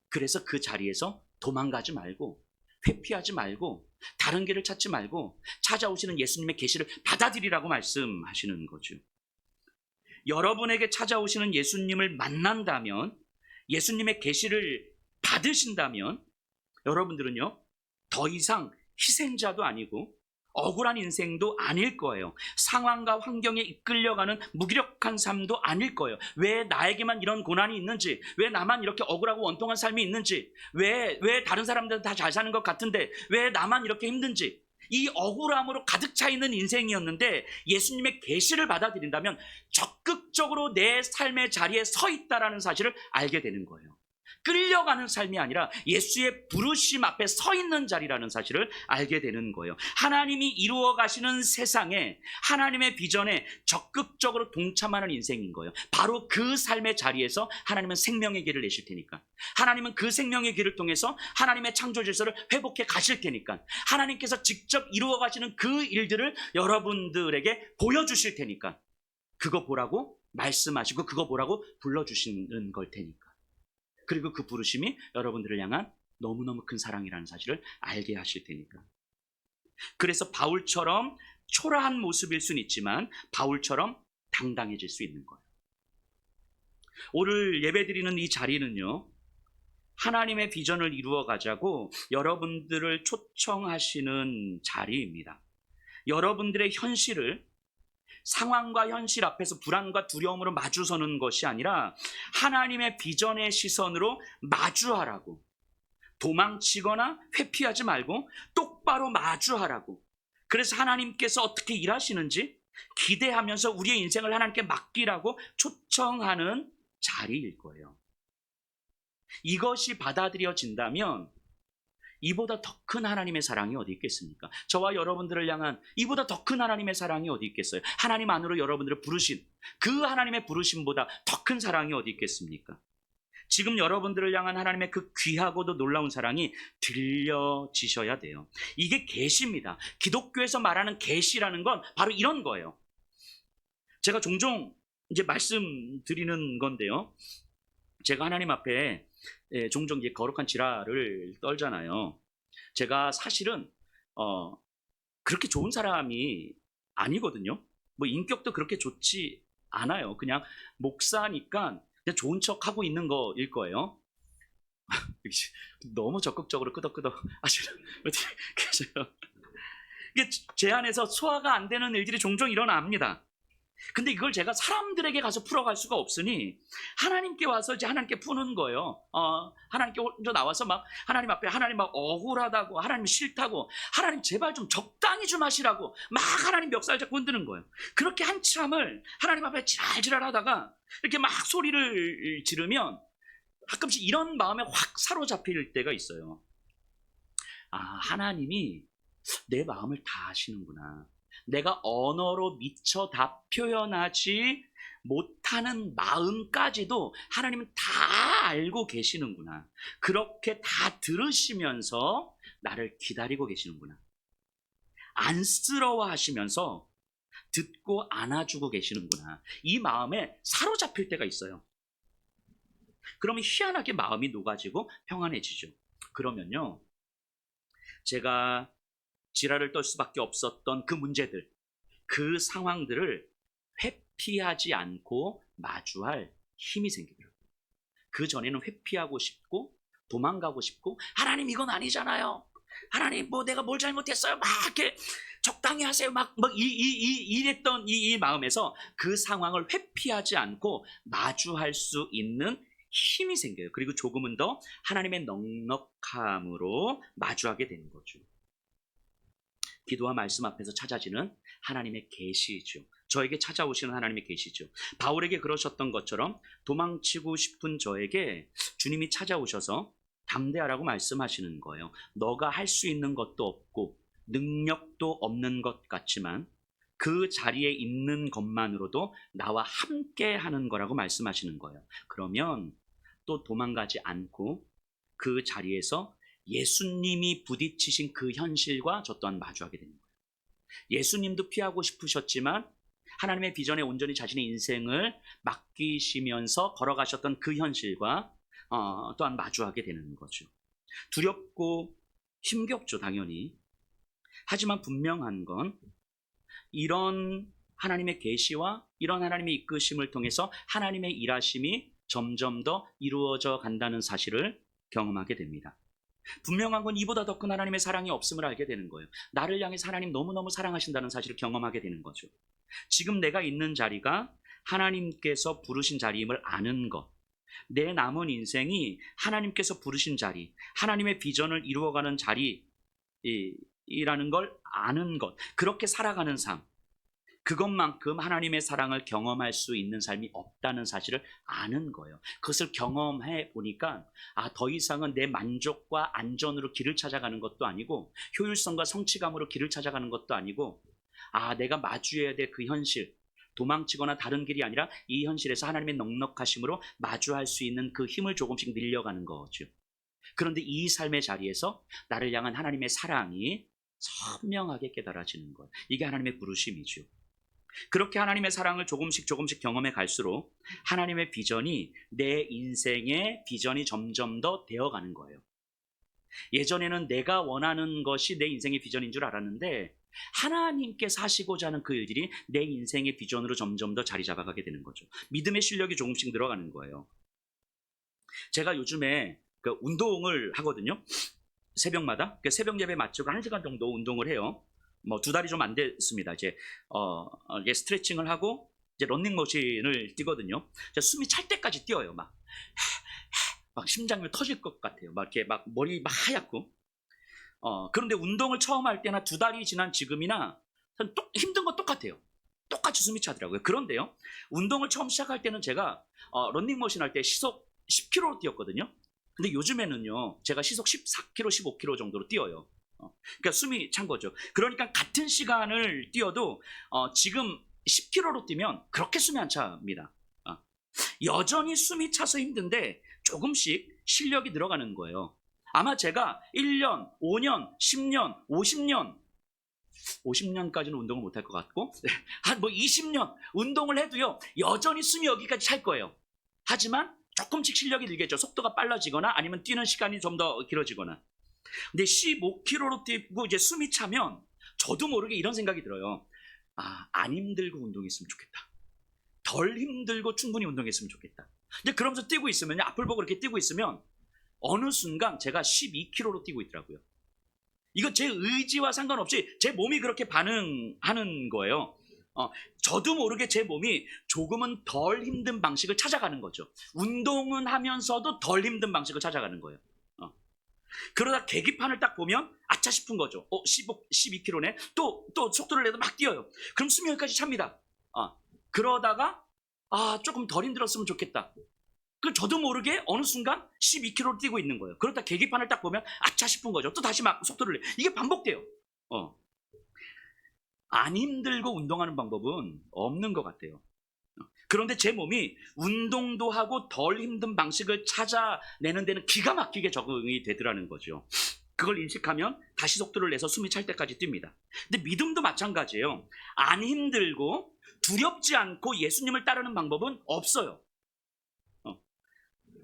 Speaker 1: 그래서 그 자리에서 도망가지 말고, 회피하지 말고, 다른 길을 찾지 말고 찾아오시는 예수님의 계시를 받아들이라고 말씀하시는 거죠. 여러분에게 찾아오시는 예수님을 만난다면, 예수님의 계시를 받으신다면, 여러분들은요, 더 이상 희생자도 아니고 억울한 인생도 아닐 거예요. 상황과 환경에 이끌려가는 무기력한 삶도 아닐 거예요. 왜 나에게만 이런 고난이 있는지, 왜 나만 이렇게 억울하고 원통한 삶이 있는지, 왜 다른 사람들은 다 잘 사는 것 같은데 왜 나만 이렇게 힘든지, 이 억울함으로 가득 차 있는 인생이었는데 예수님의 계시를 받아들인다면 적극적으로 내 삶의 자리에 서 있다라는 사실을 알게 되는 거예요. 끌려가는 삶이 아니라 예수의 부르심 앞에 서 있는 자리라는 사실을 알게 되는 거예요. 하나님이 이루어 가시는 세상에, 하나님의 비전에 적극적으로 동참하는 인생인 거예요. 바로 그 삶의 자리에서 하나님은 생명의 길을 내실 테니까, 하나님은 그 생명의 길을 통해서 하나님의 창조 질서를 회복해 가실 테니까, 하나님께서 직접 이루어 가시는 그 일들을 여러분들에게 보여주실 테니까, 그거 보라고 말씀하시고 그거 보라고 불러주시는 걸 테니까, 그리고 그 부르심이 여러분들을 향한 너무너무 큰 사랑이라는 사실을 알게 하실 테니까. 그래서 바울처럼 초라한 모습일 수는 있지만 바울처럼 당당해질 수 있는 거예요. 오늘 예배드리는 이 자리는요, 하나님의 비전을 이루어 가자고 여러분들을 초청하시는 자리입니다. 여러분들의 현실을, 상황과 현실 앞에서 불안과 두려움으로 마주서는 것이 아니라 하나님의 비전의 시선으로 마주하라고, 도망치거나 회피하지 말고 똑바로 마주하라고, 그래서 하나님께서 어떻게 일하시는지 기대하면서 우리의 인생을 하나님께 맡기라고 초청하는 자리일 거예요. 이것이 받아들여진다면 이보다 더 큰 하나님의 사랑이 어디 있겠습니까? 저와 여러분들을 향한 이보다 더 큰 하나님의 사랑이 어디 있겠어요? 하나님 안으로 여러분들을 부르신 그 하나님의 부르심보다 더 큰 사랑이 어디 있겠습니까? 지금 여러분들을 향한 하나님의 그 귀하고도 놀라운 사랑이 들려지셔야 돼요. 이게 계시입니다. 기독교에서 말하는 계시라는 건 바로 이런 거예요. 제가 종종 이제 말씀드리는 건데요. 제가 하나님 앞에 종종 이제 거룩한 지랄을 떨잖아요. 제가 사실은 그렇게 좋은 사람이 아니거든요. 뭐 인격도 그렇게 좋지 않아요. 그냥 목사니까 그냥 좋은 척 하고 있는 거일 거예요. 너무 적극적으로 끄덕끄덕 하시는 어떻게 계세요? 이게 제 안에서 소화가 안 되는 일들이 종종 일어납니다. 근데 이걸 제가 사람들에게 가서 풀어갈 수가 없으니 하나님께 와서 이제 하나님께 푸는 거예요. 하나님께 혼자 나와서 막 하나님 앞에 하나님 막 억울하다고, 하나님 싫다고, 하나님 제발 좀 적당히 좀 하시라고 막 하나님 멱살 잡고 흔드는 거예요. 그렇게 한참을 하나님 앞에 지랄지랄 하다가 이렇게 막 소리를 지르면 가끔씩 이런 마음에 확 사로잡힐 때가 있어요. 하나님이 내 마음을 다 아시는구나. 내가 언어로 미처 다 표현하지 못하는 마음까지도 하나님은 다 알고 계시는구나. 그렇게 다 들으시면서 나를 기다리고 계시는구나. 안쓰러워 하시면서 듣고 안아주고 계시는구나. 이 마음에 사로잡힐 때가 있어요. 그러면 희한하게 마음이 녹아지고 평안해지죠. 그러면요, 제가 지랄을 떨 수밖에 없었던 그 문제들, 그 상황들을 회피하지 않고 마주할 힘이 생기더라고요. 그 전에는 회피하고 싶고 도망가고 싶고, 하나님 이건 아니잖아요. 하나님 뭐 내가 뭘 잘못했어요. 막 이렇게 적당히 하세요. 막 이랬던 이 마음에서 그 상황을 회피하지 않고 마주할 수 있는 힘이 생겨요. 그리고 조금은 더 하나님의 넉넉함으로 마주하게 되는 거죠. 기도와 말씀 앞에서 찾아지는 하나님의 계시죠. 저에게 찾아오시는 하나님의 계시죠. 바울에게 그러셨던 것처럼 도망치고 싶은 저에게 주님이 찾아오셔서 담대하라고 말씀하시는 거예요. 너가 할 수 있는 것도 없고 능력도 없는 것 같지만 그 자리에 있는 것만으로도 나와 함께 하는 거라고 말씀하시는 거예요. 그러면 또 도망가지 않고 그 자리에서 예수님이 부딪히신 그 현실과 저 또한 마주하게 되는 거예요. 예수님도 피하고 싶으셨지만 하나님의 비전에 온전히 자신의 인생을 맡기시면서 걸어가셨던 그 현실과 또한 마주하게 되는 거죠. 두렵고 힘겹죠, 당연히. 하지만 분명한 건 이런 하나님의 계시와 이런 하나님의 이끄심을 통해서 하나님의 일하심이 점점 더 이루어져 간다는 사실을 경험하게 됩니다. 분명한 건 이보다 더 큰 하나님의 사랑이 없음을 알게 되는 거예요. 나를 향해서 하나님 너무너무 사랑하신다는 사실을 경험하게 되는 거죠. 지금 내가 있는 자리가 하나님께서 부르신 자리임을 아는 것, 내 남은 인생이 하나님께서 부르신 자리, 하나님의 비전을 이루어가는 자리라는 걸 아는 것, 그렇게 살아가는 삶, 그것만큼 하나님의 사랑을 경험할 수 있는 삶이 없다는 사실을 아는 거예요. 그것을 경험해 보니까 더 이상은 내 만족과 안전으로 길을 찾아가는 것도 아니고 효율성과 성취감으로 길을 찾아가는 것도 아니고 내가 마주해야 될 그 현실, 도망치거나 다른 길이 아니라 이 현실에서 하나님의 넉넉하심으로 마주할 수 있는 그 힘을 조금씩 늘려가는 거죠. 그런데 이 삶의 자리에서 나를 향한 하나님의 사랑이 선명하게 깨달아지는 것, 이게 하나님의 부르심이죠. 그렇게 하나님의 사랑을 조금씩 경험해 갈수록 하나님의 비전이 내 인생의 비전이 점점 더 되어가는 거예요. 예전에는 내가 원하는 것이 내 인생의 비전인 줄 알았는데 하나님께서 하시고자 하는 그 일들이 내 인생의 비전으로 점점 더 자리 잡아가게 되는 거죠. 믿음의 실력이 조금씩 늘어가는 거예요. 제가 요즘에 그 운동을 하거든요. 새벽마다 새벽 예배 마치고 1시간 정도 운동을 해요. 뭐 2달이 좀 안 됐습니다. 이제 스트레칭을 하고 이제 런닝머신을 뛰거든요. 숨이 찰 때까지 뛰어요. 막 심장이 터질 것 같아요. 막 이렇게 막 머리 막 하얗고. 그런데 운동을 처음 할 때나 2달이 지난 지금이나 힘든 건 똑같아요. 똑같이 숨이 차더라고요. 그런데요, 운동을 처음 시작할 때는 제가 런닝머신 할 때 시속 10km로 뛰었거든요. 근데 요즘에는요, 제가 시속 14km, 15km 정도로 뛰어요. 그러니까 숨이 찬 거죠. 그러니까 같은 시간을 뛰어도 지금 10km로 뛰면 그렇게 숨이 안 찹니다. 여전히 숨이 차서 힘든데 조금씩 실력이 늘어가는 거예요. 아마 제가 1년, 5년, 10년, 50년까지는 운동을 못할 것 같고 한 뭐 20년 운동을 해도요, 여전히 숨이 여기까지 찰 거예요. 하지만 조금씩 실력이 늘겠죠. 속도가 빨라지거나 아니면 뛰는 시간이 좀 더 길어지거나. 근데 15km로 뛰고 이제 숨이 차면 저도 모르게 이런 생각이 들어요. 안 힘들고 운동했으면 좋겠다. 덜 힘들고 충분히 운동했으면 좋겠다. 근데 그러면서 뛰고 있으면, 앞을 보고 이렇게 뛰고 있으면 어느 순간 제가 12km로 뛰고 있더라고요. 이거 제 의지와 상관없이 제 몸이 그렇게 반응하는 거예요. 저도 모르게 제 몸이 조금은 덜 힘든 방식을 찾아가는 거죠. 운동은 하면서도 덜 힘든 방식을 찾아가는 거예요. 그러다 계기판을 딱 보면 아차 싶은 거죠. 12km네. 또 속도를 내도 막 뛰어요. 그럼 숨이 여기까지 찹니다. 그러다가 조금 덜 힘들었으면 좋겠다. 저도 모르게 어느 순간 12km를 뛰고 있는 거예요. 그러다 계기판을 딱 보면 아차 싶은 거죠. 또 다시 막 속도를 내. 이게 반복돼요. 안 힘들고 운동하는 방법은 없는 것 같아요. 그런데 제 몸이 운동도 하고 덜 힘든 방식을 찾아내는 데는 기가 막히게 적응이 되더라는 거죠. 그걸 인식하면 다시 속도를 내서 숨이 찰 때까지 뜁니다. 근데 믿음도 마찬가지예요. 안 힘들고 두렵지 않고 예수님을 따르는 방법은 없어요.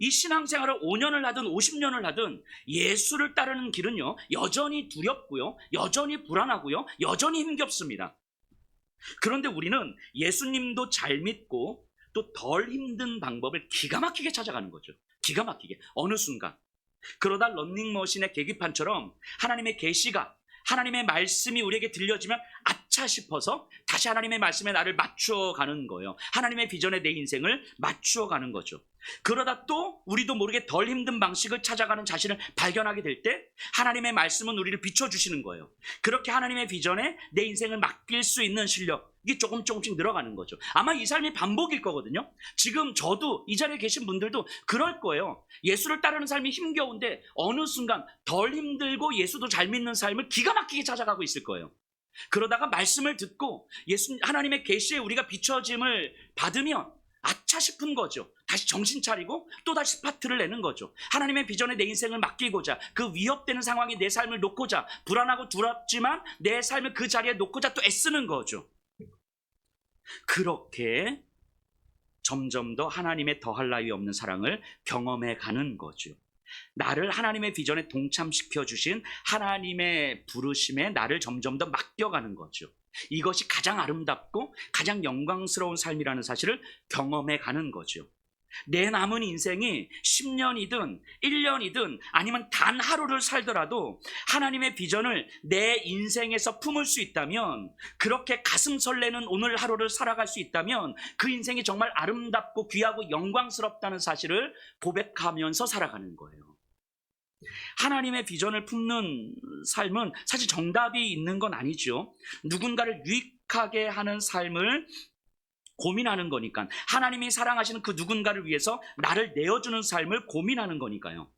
Speaker 1: 이 신앙생활을 5년을 하든 50년을 하든 예수를 따르는 길은요, 여전히 두렵고요, 여전히 불안하고요, 여전히 힘겹습니다. 그런데 우리는 예수님도 잘 믿고 또 덜 힘든 방법을 기가 막히게 찾아가는 거죠. 기가 막히게 어느 순간. 그러다 런닝머신의 계기판처럼 하나님의 계시가, 하나님의 말씀이 우리에게 들려지면 아차 싶어서 다시 하나님의 말씀에 나를 맞추어 가는 거예요. 하나님의 비전에 내 인생을 맞추어 가는 거죠. 그러다 또 우리도 모르게 덜 힘든 방식을 찾아가는 자신을 발견하게 될 때 하나님의 말씀은 우리를 비춰주시는 거예요. 그렇게 하나님의 비전에 내 인생을 맡길 수 있는 실력이 조금씩 늘어가는 거죠. 아마 이 삶이 반복일 거거든요. 지금 저도 이 자리에 계신 분들도 그럴 거예요. 예수를 따르는 삶이 힘겨운데 어느 순간 덜 힘들고 예수도 잘 믿는 삶을 기가 막히게 찾아가고 있을 거예요. 그러다가 말씀을 듣고 하나님의 계시에 우리가 비춰짐을 받으면 아차 싶은 거죠. 다시 정신 차리고 또 다시 스파트를 내는 거죠. 하나님의 비전에 내 인생을 맡기고자, 그 위협되는 상황에 내 삶을 놓고자, 불안하고 두렵지만 내 삶을 그 자리에 놓고자 또 애쓰는 거죠. 그렇게 점점 더 하나님의 더할 나위 없는 사랑을 경험해 가는 거죠. 나를 하나님의 비전에 동참시켜 주신 하나님의 부르심에 나를 점점 더 맡겨가는 거죠. 이것이 가장 아름답고 가장 영광스러운 삶이라는 사실을 경험해 가는 거죠. 내 남은 인생이 10년이든 1년이든 아니면 단 하루를 살더라도 하나님의 비전을 내 인생에서 품을 수 있다면, 그렇게 가슴 설레는 오늘 하루를 살아갈 수 있다면 그 인생이 정말 아름답고 귀하고 영광스럽다는 사실을 고백하면서 살아가는 거예요. 하나님의 비전을 품는 삶은 사실 정답이 있는 건 아니죠. 누군가를 유익하게 하는 삶을 고민하는 거니까, 하나님이 사랑하시는 그 누군가를 위해서 나를 내어주는 삶을 고민하는 거니까요.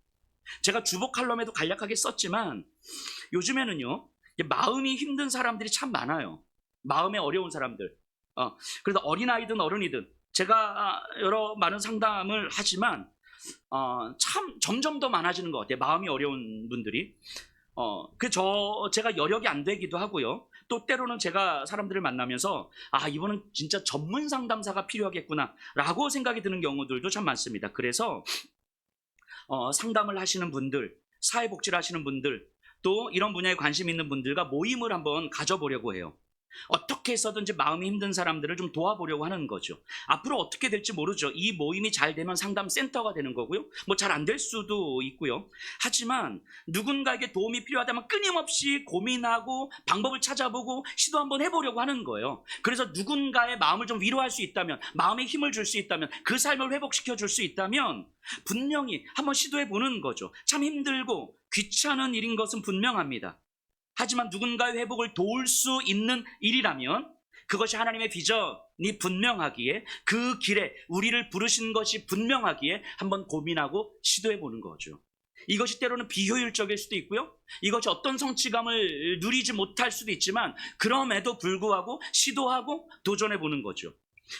Speaker 1: 제가 주보 칼럼에도 간략하게 썼지만 요즘에는요, 마음이 힘든 사람들이 참 많아요. 마음에 어려운 사람들. 그래서 어린아이든 어른이든 제가 많은 상담을 하지만 참 점점 더 많아지는 것 같아요. 마음이 어려운 분들이. 제가 여력이 안 되기도 하고요. 또 때로는 제가 사람들을 만나면서 이분은 진짜 전문 상담사가 필요하겠구나 라고 생각이 드는 경우들도 참 많습니다. 그래서 상담을 하시는 분들, 사회복지를 하시는 분들, 또 이런 분야에 관심 있는 분들과 모임을 한번 가져보려고 해요. 어떻게 해서든지 마음이 힘든 사람들을 좀 도와보려고 하는 거죠. 앞으로 어떻게 될지 모르죠. 이 모임이 잘 되면 상담센터가 되는 거고요. 뭐 잘 안 될 수도 있고요. 하지만 누군가에게 도움이 필요하다면 끊임없이 고민하고 방법을 찾아보고 시도 한번 해보려고 하는 거예요. 그래서 누군가의 마음을 좀 위로할 수 있다면, 마음에 힘을 줄 수 있다면, 그 삶을 회복시켜 줄 수 있다면 분명히 한번 시도해 보는 거죠. 참 힘들고 귀찮은 일인 것은 분명합니다. 하지만 누군가의 회복을 도울 수 있는 일이라면 그것이 하나님의 비전이 분명하기에, 그 길에 우리를 부르신 것이 분명하기에 한번 고민하고 시도해 보는 거죠. 이것이 때로는 비효율적일 수도 있고요, 이것이 어떤 성취감을 누리지 못할 수도 있지만 그럼에도 불구하고 시도하고 도전해 보는 거죠.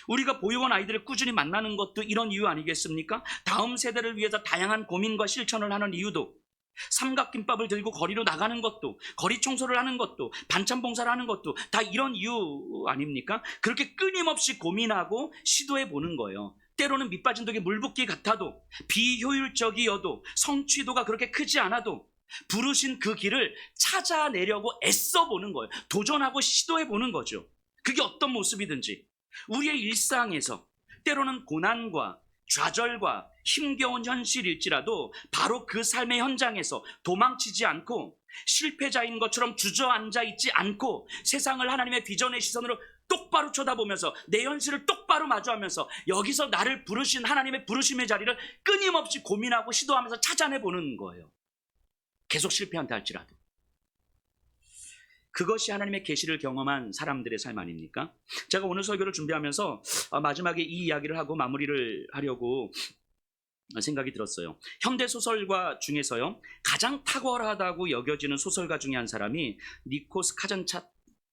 Speaker 1: 우리가 보육원 아이들을 꾸준히 만나는 것도 이런 이유 아니겠습니까? 다음 세대를 위해서 다양한 고민과 실천을 하는 이유도, 삼각김밥을 들고 거리로 나가는 것도, 거리 청소를 하는 것도, 반찬 봉사를 하는 것도 다 이런 이유 아닙니까? 그렇게 끊임없이 고민하고 시도해 보는 거예요. 때로는 밑빠진 독에 물 붓기 같아도, 비효율적이어도, 성취도가 그렇게 크지 않아도 부르신 그 길을 찾아내려고 애써 보는 거예요. 도전하고 시도해 보는 거죠. 그게 어떤 모습이든지 우리의 일상에서 때로는 고난과 좌절과 힘겨운 현실일지라도 바로 그 삶의 현장에서 도망치지 않고, 실패자인 것처럼 주저앉아 있지 않고, 세상을 하나님의 비전의 시선으로 똑바로 쳐다보면서 내 현실을 똑바로 마주하면서 여기서 나를 부르신 하나님의 부르심의 자리를 끊임없이 고민하고 시도하면서 찾아내보는 거예요. 계속 실패한다 할지라도. 그것이 하나님의 계시를 경험한 사람들의 삶 아닙니까? 제가 오늘 설교를 준비하면서 마지막에 이 이야기를 하고 마무리를 하려고 생각이 들었어요. 현대 소설가 중에서요, 가장 탁월하다고 여겨지는 소설가 중에 한 사람이 니코스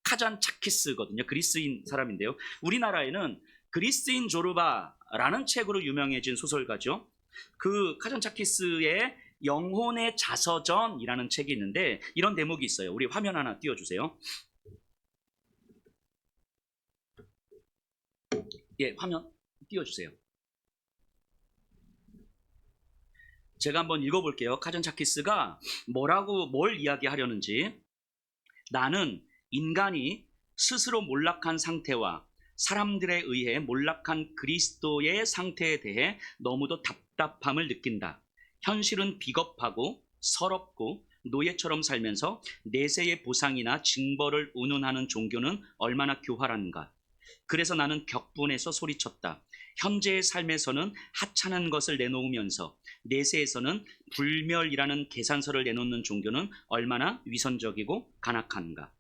Speaker 1: 카잔차키스거든요. 그리스인 사람인데요. 우리나라에는 그리스인 조르바라는 책으로 유명해진 소설가죠. 그 카잔차키스의 영혼의 자서전이라는 책이 있는데 이런 대목이 있어요. 우리 화면 하나 띄워주세요. 예, 화면 띄워주세요. 제가 한번 읽어볼게요. 카잔차키스가 뭘 이야기하려는지. 나는 인간이 스스로 몰락한 상태와 사람들에 의해 몰락한 그리스도의 상태에 대해 너무도 답답함을 느낀다. 현실은 비겁하고 서럽고 노예처럼 살면서 내세의 보상이나 징벌을 운운하는 종교는 얼마나 교활한가. 그래서 나는 격분해서 소리쳤다. 현재의 삶에서는 하찮은 것을 내놓으면서 내세에서는 불멸이라는 계산서를 내놓는 종교는 얼마나 위선적이고 간악한가.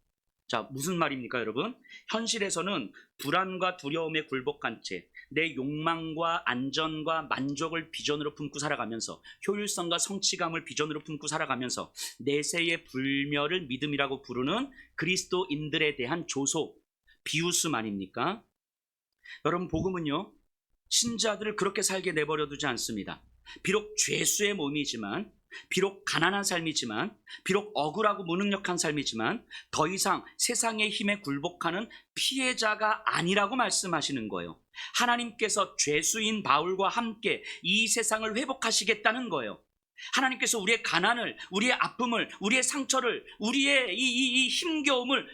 Speaker 1: 자, 무슨 말입니까, 여러분? 현실에서는 불안과 두려움에 굴복한 채 내 욕망과 안전과 만족을 비전으로 품고 살아가면서, 효율성과 성취감을 비전으로 품고 살아가면서 내세의 불멸을 믿음이라고 부르는 그리스도인들에 대한 조소, 비웃음 아닙니까? 여러분, 복음은요, 신자들을 그렇게 살게 내버려 두지 않습니다. 비록 죄수의 몸이지만, 비록 가난한 삶이지만, 비록 억울하고 무능력한 삶이지만 더 이상 세상의 힘에 굴복하는 피해자가 아니라고 말씀하시는 거예요. 하나님께서 죄수인 바울과 함께 이 세상을 회복하시겠다는 거예요. 하나님께서 우리의 가난을, 우리의 아픔을, 우리의 상처를, 우리의 이 힘겨움을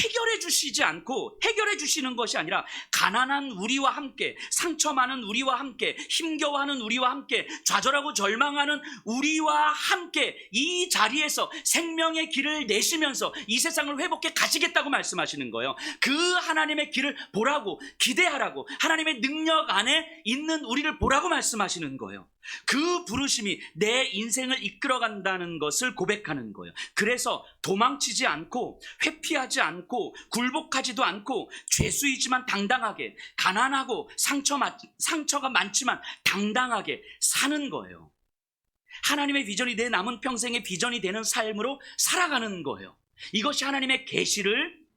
Speaker 1: 해결해 주시지 않고, 해결해 주시는 것이 아니라 가난한 우리와 함께, 상처 많은 우리와 함께, 힘겨워하는 우리와 함께, 좌절하고 절망하는 우리와 함께 이 자리에서 생명의 길을 내시면서 이 세상을 회복해 가시겠다고 말씀하시는 거예요. 그 하나님의 길을 보라고, 기대하라고, 하나님의 능력 안에 있는 우리를 보라고 말씀하시는 거예요. 그 부르심이 내 인생을 이끌어간다는 것을 고백하는 거예요. 그래서 도망치지 않고, 회피하지 않고, 굴복하지도 않고, 죄수이지만 당당하게, 가난하고 상처가 많지만 당당하게 사는 거예요. 하나님의 비전이 내 남은 평생의 비전이 되는 삶으로 살아가는 거예요. 이것이 하나님의 계시를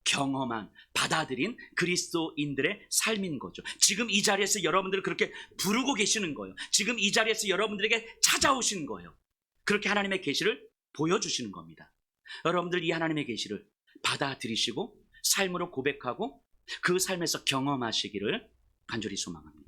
Speaker 1: 경험한, 받아들인 그리스도인들의 삶인 거죠. 지금 이 자리에서 여러분들을 그렇게 부르고 계시는 거예요. 지금 이 자리에서 여러분들에게 찾아오신 거예요. 그렇게 하나님의 계시를 보여주시는 겁니다. 여러분들 이 하나님의 계시를 받아들이시고 삶으로 고백하고 그 삶에서 경험하시기를 간절히 소망합니다.